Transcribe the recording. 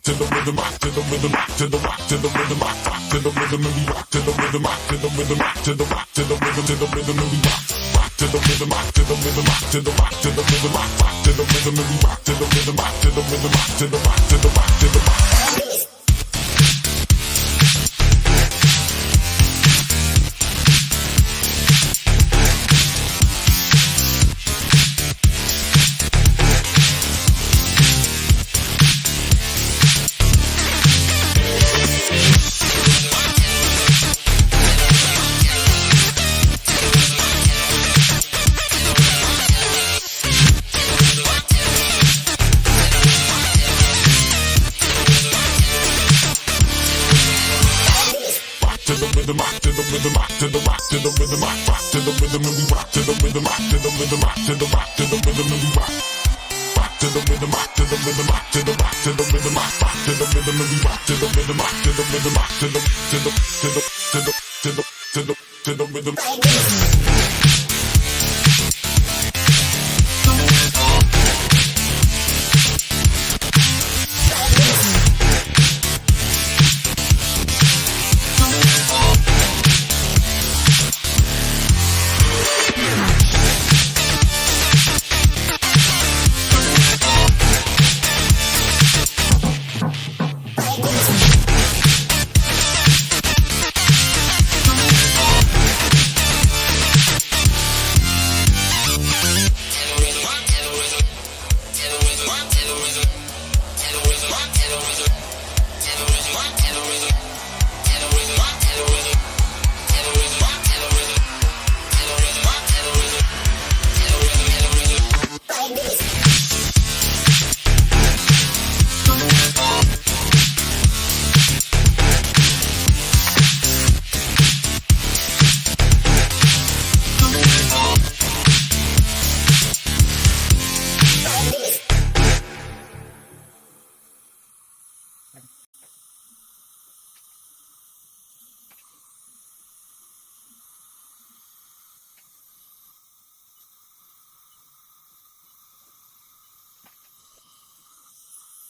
to the rhythm, rock to the rhythm, rock to the rock to the rhythm, rock to the rhythm, and we rock to the rhythm, rock to the rhythm, rock to the rock to the rhythm, and we rock to the rhythm, rock to the rhythm, rock to the rock to the rhythm, rock to the rhythm, and we rock to the rhythm, rock to the rhythm, rock to the rock to the rock to the rock. To the rhythm, rock to the rhythm, rock to the rock to the rhythm, rock to the rhythm, and we rock to the rhythm, rock to the rhythm, rock to the rock to the rhythm, and we rock to the rhythm, rock to the rhythm, rock to the rock to the rhythm, rock to the rhythm, and we rock to the rhythm, rock to the rhythm, rock to the rhythm, rock to the rhythm.